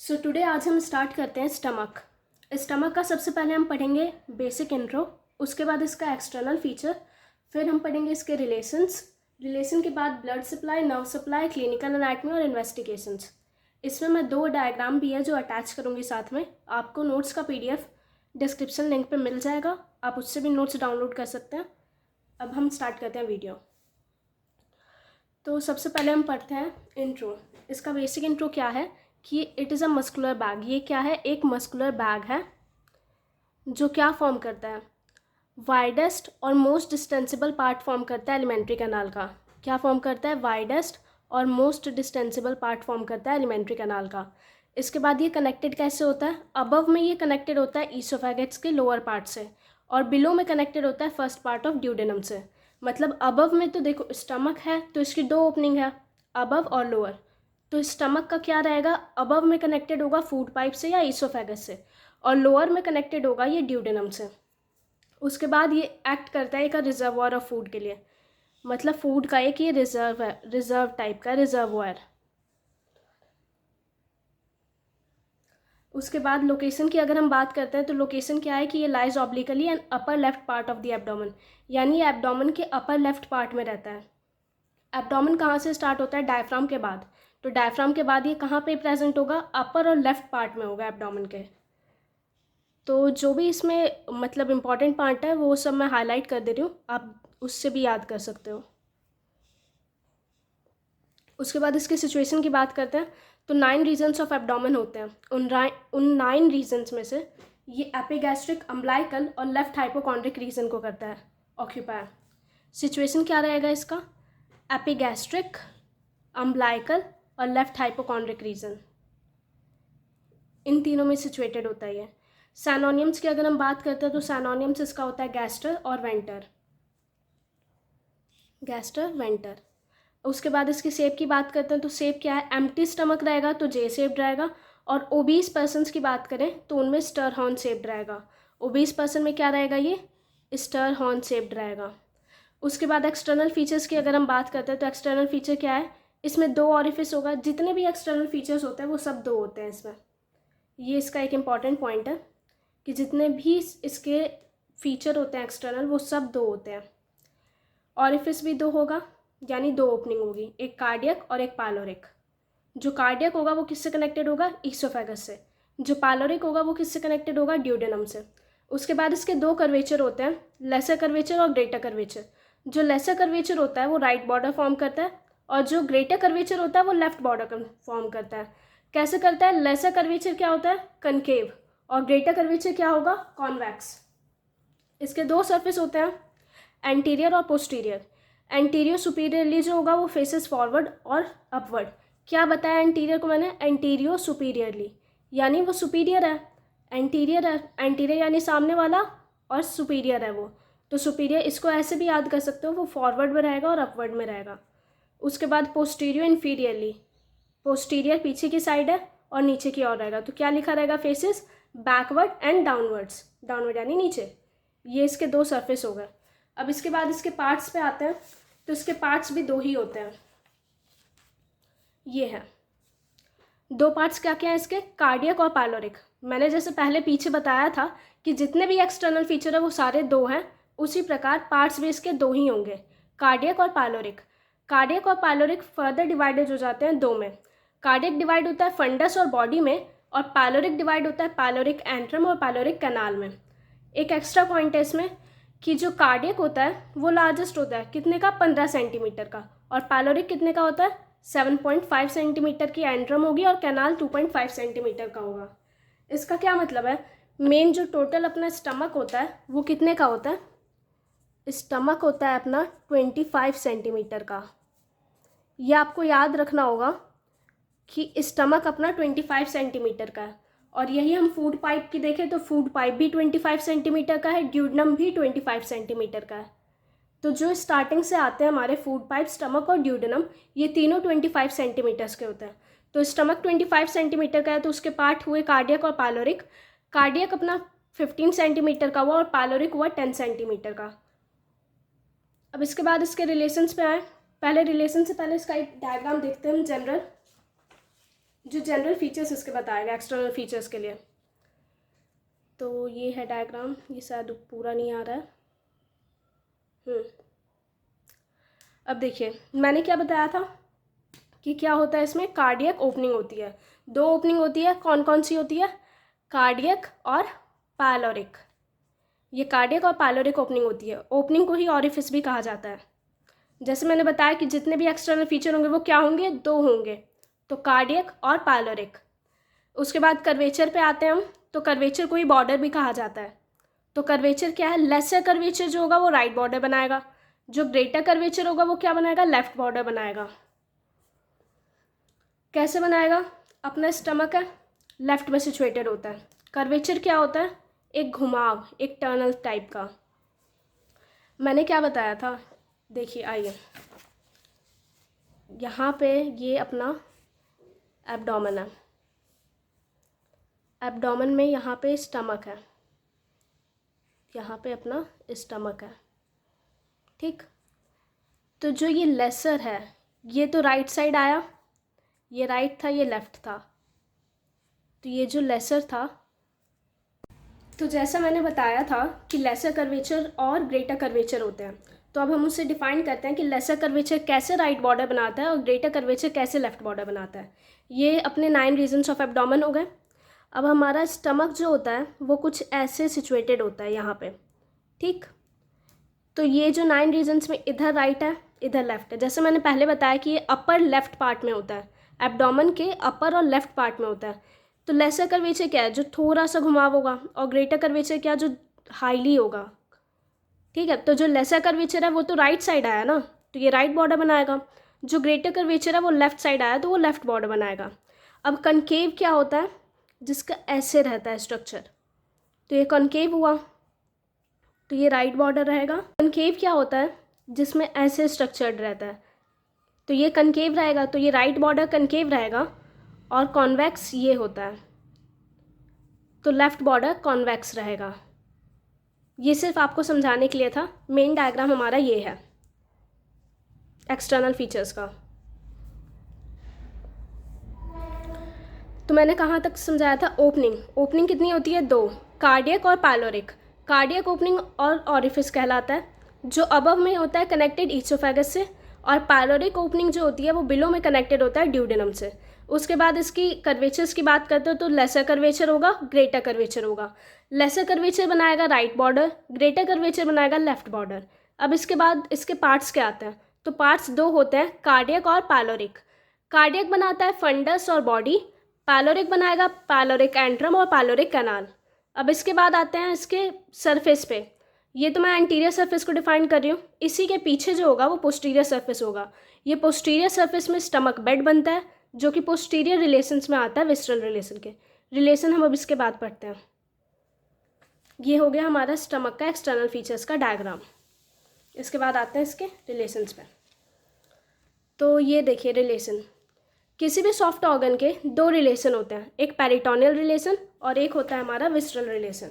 So today आज हम start करते हैं स्टमक। स्टमक का सबसे पहले हम पढ़ेंगे बेसिक इंट्रो, उसके बाद इसका एक्सटर्नल फीचर, फिर हम पढ़ेंगे इसके रिलेशन के बाद blood supply, nerve supply, clinical anatomy और इन्वेस्टिगेशंस। इसमें मैं 2 डायग्राम भी है जो अटैच करूँगी साथ में। आपको नोट्स का PDF डिस्क्रिप्शन लिंक पे मिल जाएगा, आप उससे भी नोट्स डाउनलोड कर सकते हैं। अब हम स्टार्ट करते हैं वीडियो। तो सबसे पहले हम पढ़ते हैं इंट्रो। इसका बेसिक इंट्रो क्या है कि it is a muscular bag. ये क्या है? एक मस्कुलर बैग है जो क्या फॉर्म करता है, वाइडेस्ट और मोस्ट डिस्टेंसिबल पार्ट फॉर्म करता है एलिमेंट्री कैनाल का। क्या फॉर्म करता है? वाइडेस्ट और मोस्ट डिस्टेंसिबल पार्ट फॉर्म करता है एलिमेंट्री कैनाल का। इसके बाद ये कनेक्टेड कैसे होता है? अबव में ये कनेक्टेड होता है ईसोफेगस के लोअर पार्ट से, और बिलो में कनेक्टेड होता है फर्स्ट पार्ट ऑफ ड्यूडेनम से। मतलब अबव में तो देखो स्टमक है तो इसकी 2 ओपनिंग है, अबव और लोअर। तो स्टमक का क्या रहेगा? अबव में कनेक्टेड होगा फूड पाइप से या ईसोफेगस से, और लोअर में कनेक्टेड होगा ये ड्यूडेनम से। उसके बाद ये एक्ट करता है एक रिजर्वॉर ऑफ फूड के लिए, मतलब फूड का एक ये रिजर्व है, रिजर्व टाइप का रिजर्वॉर। उसके बाद लोकेशन की अगर हम बात करते हैं तो लोकेशन क्या है कि ये lies obliquely and upper left part of the abdomen, यानी ये एब्डोमेन के अपर लेफ्ट पार्ट में रहता है। एब्डोमेन कहाँ से स्टार्ट होता है? डायफ्राम के बाद। तो डायफ्राम के बाद ये कहाँ पे प्रेजेंट होगा? अपर और लेफ्ट पार्ट में होगा एब्डोमेन के। तो जो भी इसमें मतलब इम्पॉर्टेंट पार्ट है वो सब मैं हाईलाइट कर दे रही हूँ, आप उससे भी याद कर सकते हो। उसके बाद इसके सिचुएशन की बात करते हैं तो 9 रीजन्स ऑफ एब्डोमेन होते हैं। उन 9 रीजन्स में से ये एपिगैस्ट्रिक, अम्बलाइकल और लेफ्ट हाइपोकॉन्ड्रिक रीजन को करता है ऑक्यूपायर। सिचुएशन क्या रहेगा इसका? एपिगैस्ट्रिक, अम्बलाइकल और लेफ्ट हाइपोकॉन्ड्रिक रीजन, इन तीनों में सिचुएटेड होता है ये। सैनोनियम्स की अगर हम बात करते हैं तो सैनोनियम्स इसका होता है गैस्टर और वेंटर, गैस्टर वेंटर। उसके बाद इसकी शेप की बात करते हैं तो शेप क्या है? एम्प्टी स्टमक रहेगा तो जे शेप्ड रहेगा, और ओबीस पर्सन्स की बात करें तो उनमें स्टर हॉर्न शेप्ड रहेगा। ओबीस पर्सन में क्या रहेगा? ये स्टर हॉर्न शेप्ड रहेगा। उसके बाद एक्सटर्नल फीचर्स की अगर हम बात करते हैं तो एक्सटर्नल फीचर क्या है? इसमें 2 ऑरिफिस होगा। जितने भी एक्सटर्नल फीचर्स होते हैं वो सब 2 होते हैं इसमें। ये इसका एक इम्पॉर्टेंट पॉइंट है कि जितने भी इसके फीचर होते हैं एक्सटर्नल वो सब 2 होते हैं। ऑरिफिस भी 2 होगा, यानी 2 ओपनिंग होगी, एक कार्डियक और एक पाइलोरिक। जो कार्डियक होगा वो किससे कनेक्टेड होगा? ईसोफेगस से। जो पाइलोरिक होगा वो किससे कनेक्टेड होगा? ड्यूडेनम से। उसके बाद इसके 2 कर्वेचर होते हैं, लेसर कर्वेचर और ग्रेटर कर्वेचर। जो लेसर कर्वेचर होता है वो राइट बॉर्डर फॉर्म करता है, और जो ग्रेटर कर्वेचर होता है वो लेफ्ट बॉर्डर फॉर्म करता है। कैसे करता है? लेसर कर्वेचर क्या होता है? कनकेव, और ग्रेटर कर्वेचर क्या होगा? कॉन्वेक्स। इसके 2 सरफेस होते हैं, एंटीरियर और पोस्टीरियर। एंटीरियर सुपीरियरली जो होगा वो फेसेस फॉरवर्ड और अपवर्ड। क्या बताया एंटीरियर को मैंने? एंटीरियर सुपीरियरली, यानी वो सुपीरियर है। एंटीरियर है, एंटीरियर यानी सामने वाला, और सुपीरियर है वो, तो सुपीरियर इसको ऐसे भी याद कर सकते हो, वो फॉरवर्ड में रहेगा और अपवर्ड में रहेगा। उसके बाद पोस्टीरियर इन्फीरियरली, पोस्टीरियर पीछे की साइड है और नीचे की ओर रहेगा, तो क्या लिखा रहेगा? Faces backward and downwards, downward यानी नीचे। ये इसके 2 सरफेस हो गए। अब इसके बाद इसके पार्ट्स पे आते हैं तो इसके पार्ट्स भी 2 ही होते हैं। ये है 2 पार्ट्स, क्या क्या है इसके? कार्डियक और पाइलोरिक। मैंने जैसे पहले पीछे बताया था कि जितने भी एक्सटर्नल फीचर है वो सारे 2 हैं, उसी प्रकार पार्ट्स भी इसके 2 ही होंगे, कार्डियक और पाइलोरिक। कार्डियक और पाइलोरिक फर्दर डिवाइडेड हो जाते हैं 2 में। कार्डियक डिवाइड होता है फंडस और बॉडी में, और पाइलोरिक डिवाइड होता है पाइलोरिक एंट्रम और पाइलोरिक कैनाल में। एक एक्स्ट्रा पॉइंट है इसमें कि जो कार्डियक होता है वो लार्जेस्ट होता है, कितने का? 15 सेंटीमीटर का, और पाइलोरिक कितने का होता है? 7.5 सेंटीमीटर की एंट्रम होगी, और कैनाल 2.5 सेंटीमीटर का होगा। इसका क्या मतलब है? मेन जो टोटल अपना स्टमक होता है वो कितने का होता है? स्टमक होता है अपना 25 सेंटीमीटर का। यह आपको याद रखना होगा कि स्टमक अपना 25 सेंटीमीटर का है, और यही हम फूड पाइप की देखें तो फूड पाइप भी 25 सेंटीमीटर का है, ड्यूडेनम भी 25 सेंटीमीटर का है। तो जो स्टार्टिंग से आते हैं हमारे फूड पाइप, स्टमक और ड्यूडेनम, ये तीनों 25 सेंटीमीटर्स के होते हैं। तो स्टमक 25 सेंटीमीटर का है तो उसके पार्ट हुए कार्डियक और पाइलोरिक। कार्डियक अपना 15 सेंटीमीटर का हुआ और पाइलोरिक हुआ 10 सेंटीमीटर का। अब इसके बाद इसके रिलेशंस पे आए। पहले रिलेशन से पहले इसका एक डायग्राम देखते हैं हम जनरल। जो जनरल फीचर्स इसके बताएगा एक्सटर्नल फीचर्स के लिए। तो ये है डायग्राम, ये शायद पूरा नहीं आ रहा है। अब देखिए मैंने क्या बताया था कि क्या होता है इसमें, कार्डियक ओपनिंग होती है। 2 ओपनिंग होती है, कौन कौन सी होती है, कार्डियक और पायलोरिक। ये कार्डियक और पायलोरिक ओपनिंग होती है। ओपनिंग को ही ऑरिफिस भी कहा जाता है। जैसे मैंने बताया कि जितने भी एक्सटर्नल फीचर होंगे वो क्या होंगे, 2 होंगे, तो कार्डियक और पायलोरिक। उसके बाद कर्वेचर पे आते हैं हम, तो कर्वेचर को ही बॉर्डर भी कहा जाता है। तो कर्वेचर क्या है, लेसर कर्वेचर जो होगा वो राइट बॉर्डर बनाएगा, जो ग्रेटर कर्वेचर होगा वो क्या बनाएगा, लेफ्ट बॉर्डर बनाएगा। कैसे बनाएगा, अपना स्टमक है लेफ्ट में सिचुएटेड होता है। कर्वेचर क्या होता है, एक घुमाव, एक टर्नल टाइप का। मैंने क्या बताया था, देखिए आइए, यहाँ पे ये अपना एब्डोमेन है, एब्डोमेन में यहाँ पे स्टमक है, यहाँ पे अपना स्टमक है, ठीक। तो जो ये लेसर है ये तो राइट साइड आया, ये राइट था ये लेफ्ट था, तो ये जो लेसर था, तो जैसा मैंने बताया था कि लेसर कर्वेचर और ग्रेटर कर्वेचर होते हैं, तो अब हम उसे डिफाइन करते हैं कि लेसर कर्वेचर कैसे राइट बॉर्डर बनाता है और ग्रेटर कर्वेचर कैसे लेफ्ट बॉर्डर बनाता है। ये अपने 9 रीजन्स ऑफ एब्डोमेन हो गए। अब हमारा स्टमक जो होता है वो कुछ ऐसे सिचुएटेड होता है यहाँ पे, ठीक। तो ये जो 9 रीजन्स में इधर राइट है इधर लेफ्ट है। जैसे मैंने पहले बताया कि ये अपर लेफ्ट पार्ट में होता है, एब्डोमेन के अपर और लेफ्ट पार्ट में होता है। तो लेसर कर्वेचर क्या है, जो थोड़ा सा घुमाव होगा, और ग्रेटर कर्वेचर क्या, जो हाईली होगा, ठीक है। तो जो लेसर कर्वेचर है वो तो राइट साइड आया ना, तो ये राइट बॉर्डर बनाएगा। जो ग्रेटर कर्वेचर है वो लेफ्ट साइड आया तो वो लेफ्ट बॉर्डर बनाएगा। अब कनकेव क्या होता है, जिसका ऐसे रहता है स्ट्रक्चर, तो ये कनकेव हुआ, तो ये राइट बॉर्डर रहेगा। कनकेव क्या होता है, जिसमें ऐसे स्ट्रक्चर्ड रहता है, तो ये कनकेव रहेगा, तो ये राइट बॉर्डर कनकेव रहेगा। और कॉन्वेक्स ये होता है, तो लेफ्ट बॉर्डर कॉन्वेक्स रहेगा। ये सिर्फ आपको समझाने के लिए था। मेन डायग्राम हमारा ये है एक्सटर्नल फीचर्स का। तो मैंने कहाँ तक समझाया था, ओपनिंग कितनी होती है, 2, कार्डियक और पायलोरिक। कार्डियक ओपनिंग और ऑरिफिस कहलाता है, जो अबव में होता है कनेक्टेड ईसोफेगस से, और पायलोरिक ओपनिंग जो होती है वो बिलो में कनेक्टेड होता है ड्यूडेनम से। उसके बाद इसकी कर्वेचर्स की बात करते हो तो लेसर कर्वेचर होगा, ग्रेटर कर्वेचर होगा। लेसर कर्वेचर बनाएगा राइट बॉर्डर, ग्रेटर कर्वेचर बनाएगा लेफ्ट बॉर्डर। अब इसके बाद इसके पार्ट्स क्या आते हैं, तो पार्ट्स 2 होते हैं, कार्डियक और पायलोरिक। कार्डियक बनाता है फंडस और बॉडी, पायलोरिक बनाएगा पायलोरिक एंट्रम और पायलोरिक कैनाल। अब इसके बाद आते हैं इसके सरफेस पे। ये तो मैं एंटीरियर सरफेस को डिफाइन कर रही हूँ, इसी के पीछे जो होगा वो पोस्टीरियर सरफेस होगा। ये पोस्टीरियर सरफेस में स्टमक बेड बनता है, जो कि पोस्टीरियर रिलेशंस में आता है विस्ट्रल रिलेशन के। रिलेशन हम अब इसके बाद पढ़ते हैं। ये हो गया हमारा स्टमक का एक्सटर्नल फीचर्स का डायग्राम। इसके बाद आते हैं इसके रिलेशंस पे। तो ये देखिए रिलेशन, किसी भी सॉफ्ट ऑर्गन के 2 रिलेशन होते हैं, एक पेरिटोनियल रिलेशन और एक होता है हमारा विस्ट्रल रिलेशन।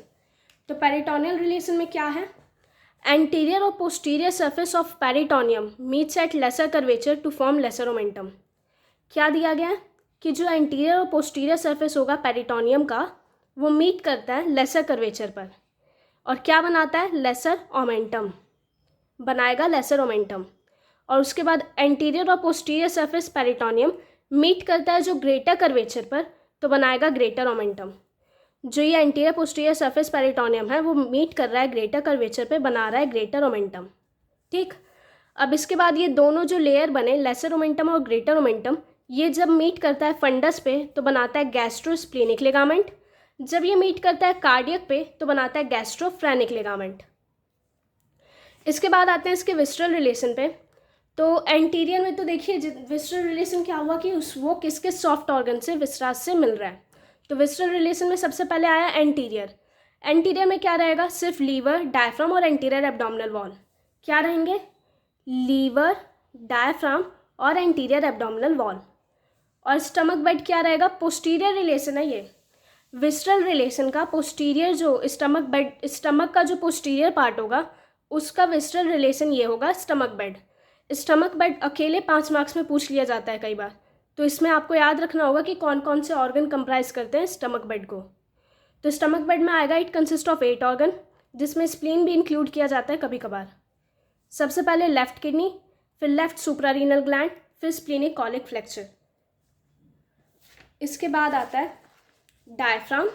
तो पेरिटोनियल रिलेशन में क्या है, एंटीरियर और posterior surface of peritoneum meets at lesser curvature to form lesser omentum. क्या दिया गया है कि जो एंटीरियर और पोस्टीरियर सरफेस होगा पेरिटोनियम का वो मीट करता है लेसर कर्वेचर पर, और क्या बनाता है, लेसर ओमेंटम बनाएगा, लेसर ओमेंटम। और उसके बाद एंटीरियर और पोस्टीरियर सरफेस पेरिटोनियम मीट करता है जो ग्रेटर कर्वेचर पर, तो बनाएगा ग्रेटर ओमेंटम। जो ये एंटीरियर पोस्टीरियर सरफेस पेरिटोनियम है वो मीट कर रहा है ग्रेटर कर्वेचर पे, बना रहा है ग्रेटर ओमेंटम, ठीक। अब इसके बाद ये दोनों जो लेयर बने, लेसर ओमेंटम और ग्रेटर ओमेंटम, ये जब मीट करता है फंडस पे तो बनाता है गैस्ट्रोस्प्लेनिक लिगामेंट। जब ये मीट करता है कार्डियक पे तो बनाता है गैस्ट्रोफ्रेनिक लिगामेंट। इसके बाद आते हैं इसके विस्ट्रल रिलेशन पे। तो एंटीरियर में तो देखिए विस्ट्रल रिलेशन क्या हुआ कि वो किस किस सॉफ्ट ऑर्गन से, विस्ट्रास से मिल रहा है। तो विस्ट्रल रिलेशन में सबसे पहले आया एंटीरियर। एंटीरियर में क्या रहेगा, सिर्फ लीवर, डायफ्राम और एंटीरियर एब्डोमिनल वॉल। क्या रहेंगे, लीवर, डायफ्राम और एंटीरियर एब्डोमिनल वॉल। और स्टमक बेड क्या रहेगा, पोस्टीरियर रिलेशन है ये विस्ट्रल रिलेशन का। पोस्टीरियर जो स्टमक बेड, स्टमक का जो पोस्टीरियर पार्ट होगा उसका विस्ट्रल रिलेशन ये होगा स्टमक बेड। स्टमक बेड अकेले 5 मार्क्स में पूछ लिया जाता है कई बार, तो इसमें आपको याद रखना होगा कि कौन कौन से ऑर्गन कंप्राइज करते हैं स्टमक बेड को। तो स्टमक बेड में आएगा इट कंसिस्ट ऑफ 8 ऑर्गन, जिसमें स्प्लीन भी इंक्लूड किया जाता है कभी कभार। सबसे पहले लेफ्ट किडनी, फिर लेफ्ट सुप्रारीनल ग्लैंड, फिर स्प्लीनिक कॉलिक फ्लेक्चर। इसके बाद आता है डायफ्राम,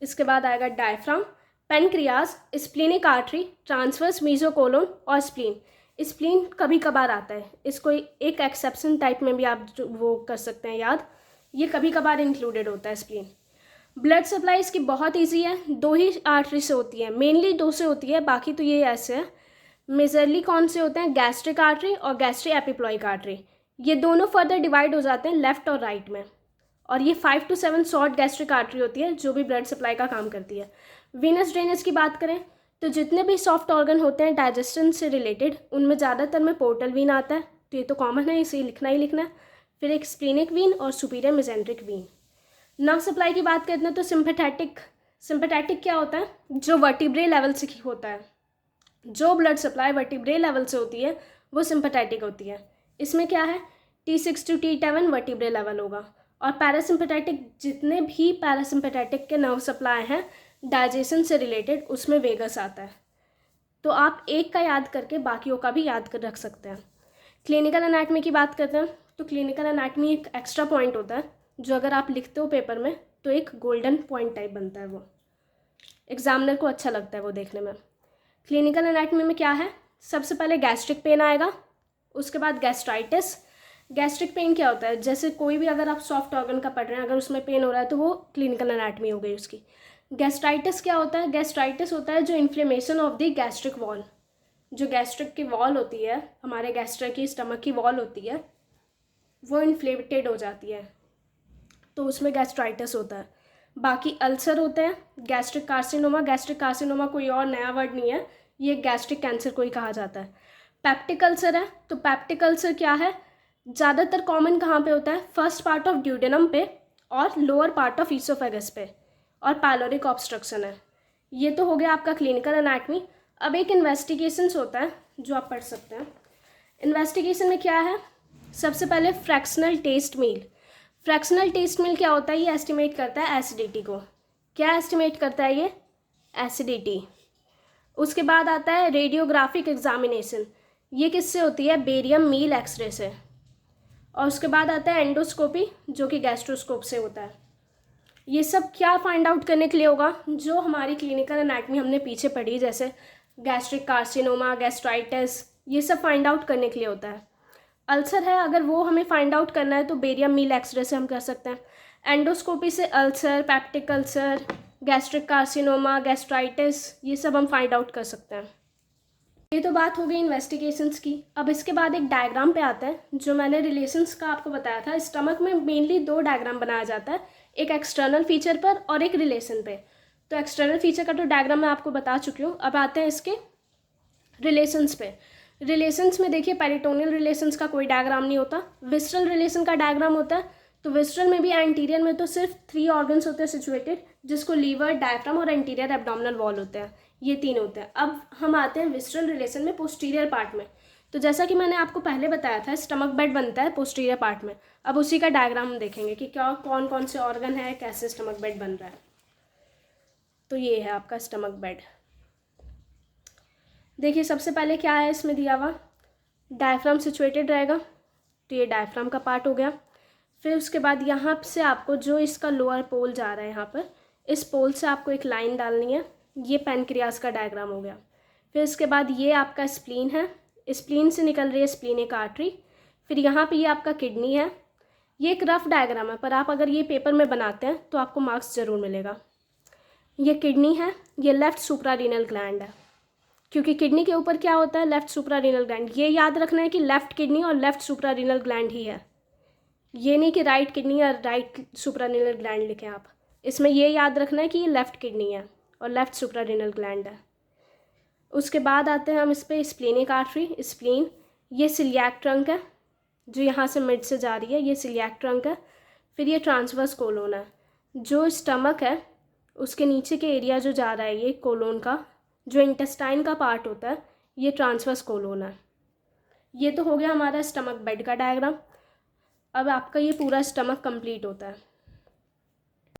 इसके बाद आएगा diaphragm, pancreas, splenic artery, transverse mesocolon और स्प्लीन। स्प्लीन कभी कभार आता है, इसको एक एक्सेप्शन टाइप में भी आप वो कर सकते हैं याद, ये कभी कभार इंक्लूडेड होता है स्प्लीन। ब्लड सप्लाई इसकी बहुत ईजी है, 2 ही आर्टरी से होती है, मेनली 2 से होती है, बाकी तो ये ऐसे है। मेजरली कौन से होते हैं, गैस्ट्रिक आर्टरी और गैस्ट्रिक एपिप्लॉइक आर्टरी। ये दोनों फर्दर डिवाइड हो जाते हैं लेफ्ट और राइट में। और ये 5 to 7 शॉर्ट गैस्ट्रिक आर्टरी होती है जो भी ब्लड सप्लाई का काम करती है। वीनस ड्रेनेज की बात करें तो जितने भी सॉफ्ट ऑर्गन होते हैं डाइजेशन से रिलेटेड, उनमें ज़्यादातर में पोर्टल वीन आता है, तो ये तो कॉमन है, इसे लिखना ही लिखना है। फिर एक स्प्लीनिक वीन और superior mesenteric vein. Nerve supply की बात करते हैं तो सिंपैथेटिक क्या होता है, जो वर्टिब्रे लेवल से होता है। जो ब्लड सप्लाई वर्टिब्रे लेवल से होती है वो सिंपैथेटिक होती है। इसमें क्या है, T6 to T7 vertebrae level होगा। और पैरासिम्पैथेटिक, जितने भी पैरासिम्पैथेटिक के नर्व सप्लाई हैं डाइजेशन से रिलेटेड, उसमें वेगस आता है। तो आप एक का याद करके बाकियों का भी याद कर रख सकते हैं। क्लिनिकल एनाटमी की बात करते हैं तो क्लिनिकल एनाटमी एक एक्स्ट्रा पॉइंट होता है जो अगर आप लिखते हो पेपर में तो एक गोल्डन पॉइंट टाइप बनता है, वो एग्जामिनर को अच्छा लगता है वो देखने में। क्लिनिकल एनाटमी में क्या है, सबसे पहले गैस्ट्रिक पेन आएगा, उसके बाद गैस्ट्राइटिस। गैस्ट्रिक पेन क्या होता है, जैसे कोई भी अगर आप सॉफ्ट ऑर्गन का पढ़ रहे हैं, अगर उसमें पेन हो रहा है तो वो क्लिनिकल एनाटमी हो गई उसकी। गैस्ट्राइटिस क्या होता है, गैस्ट्राइटिस होता है जो inflammation of the gastric wall, जो गैस्ट्रिक की वॉल होती है, हमारे गैस्ट्रिक की स्टमक की वॉल होती है, वो इन्फ्लेमेटेड हो जाती है, तो उसमें गैस्ट्राइटिस होता है। बाकी अल्सर होते हैं, गैस्ट्रिक कार्सिनोमा कोई और नया वर्ड नहीं है, ये गैस्ट्रिक कैंसर को ही कहा जाता है। पेप्टिक अल्सर है, तो पेप्टिक अल्सर क्या है, ज़्यादातर कॉमन कहाँ पे होता है, फर्स्ट पार्ट ऑफ ड्यूडेनम पे और लोअर पार्ट ऑफ ईसोफेगस पे, और पायलोरिक ऑब्स्ट्रक्शन है। ये तो हो गया आपका क्लिनिकल एनाटमी। अब एक इन्वेस्टिगेशंस होता है जो आप पढ़ सकते हैं। इन्वेस्टिगेशन में क्या है, सबसे पहले फ्रैक्शनल टेस्ट मील। फ्रैक्शनल टेस्ट मील क्या होता है, ये एस्टिमेट करता है एसिडिटी को। क्या एस्टिमेट करता है ये, एसिडिटी। उसके बाद आता है रेडियोग्राफिक एग्जामिनेशन, ये किससे होती है, बेरियम मील एक्सरे से। और उसके बाद आता है एंडोस्कोपी, जो कि गैस्ट्रोस्कोप से होता है। ये सब क्या फाइंड आउट करने के लिए होगा, जो हमारी क्लिनिकल एनाटमी हमने पीछे पढ़ी, जैसे गैस्ट्रिक कार्सिनोमा, गैस्ट्राइटिस, ये सब फाइंड आउट करने के लिए होता है। अल्सर है, अगर वो हमें फाइंड आउट करना है तो बेरियम मील एक्सरे से हम कर सकते हैं। एंडोस्कोपी से ulcer, peptic ulcer, gastric carcinoma, gastritis, ये सब हम फाइंड आउट कर सकते हैं। ये तो बात हो गई इन्वेस्टिगेशंस की। अब इसके बाद एक डायग्राम पे आता है, जो मैंने रिलेशंस का आपको बताया था। स्टमक में मेनली 2 डायग्राम बनाया जाता है, एक एक्सटर्नल फीचर पर और एक रिलेशन पे। तो एक्सटर्नल फीचर का तो डायग्राम मैं आपको बता चुकी हूँ। अब आते हैं इसके रिलेशंस पे। रिलेशंस में देखिए, पेरिटोनियल रिलेशंस का कोई डायग्राम नहीं होता, विस्ट्रल रिलेशन का डायग्राम होता है। तो विस्ट्रल में भी एंटीरियर में तो सिर्फ 3 ऑर्गन्स होते हैं सिचुएटेड, जिसको लीवर, डायफ्राम और एंटीरियर एब्डोमिनल वॉल होते हैं, ये 3 होते हैं। अब हम आते हैं विस्ट्रल रिलेशन में पोस्टीरियर पार्ट में। तो जैसा कि मैंने आपको पहले बताया था, स्टमक बेड बनता है पोस्टीरियर पार्ट में। अब उसी का डायग्राम हम देखेंगे कि क्या कौन कौन से ऑर्गन है, कैसे स्टमक बेड बन रहा है। तो ये है आपका स्टमक बेड। देखिए सबसे पहले क्या है इसमें दिया हुआ, डायफ्राम सिचुएटेड रहेगा, तो ये डायफ्राम का पार्ट हो गया। फिर उसके बाद यहाँ से आपको जो इसका लोअर पोल जा रहा है, यहाँ पर इस पोल से आपको एक लाइन डालनी है, ये पैनक्रियास का डायग्राम हो गया। फिर इसके बाद ये आपका स्प्लीन है, स्प्लीन से निकल रही है स्प्लीनिक आर्टरी। फिर यहाँ पे ये आपका किडनी है। ये एक रफ डायग्राम है, पर आप अगर ये पेपर में बनाते हैं तो आपको मार्क्स ज़रूर मिलेगा। ये किडनी है, ये लेफ़्ट सुप्रारीनल ग्लैंड है, क्योंकि किडनी के ऊपर क्या होता है, लेफ़्ट सुप्रारीनल ग्लैंड। ये याद रखना है कि लेफ़्ट किडनी और लेफ़्ट सुप्रारीनल ग्लैंड ही है, ये नहीं कि राइट किडनी या राइट सुप्रारीनल ग्लैंड लिखें आप। इसमें ये याद रखना है कि ये लेफ़्ट किडनी है और लेफ़्ट सुप्रारीनल ग्लैंड है। उसके बाद आते हैं हम इस पर स्प्लीनिक आर्टरी, स्प्लीन। ये सिलियाक ट्रंक है जो यहाँ से मिड से जा रही है, ये सिलियाक ट्रंक है। फिर ये ट्रांसवर्स कोलोन है, जो स्टमक है उसके नीचे के एरिया जो जा रहा है, ये कोलोन का जो इंटेस्टाइन का पार्ट होता है, ये ट्रांसवर्स कोलोन है। ये तो हो गया हमारा स्टमक बेड का डायग्राम। अब आपका ये पूरा स्टमक कंप्लीट होता है।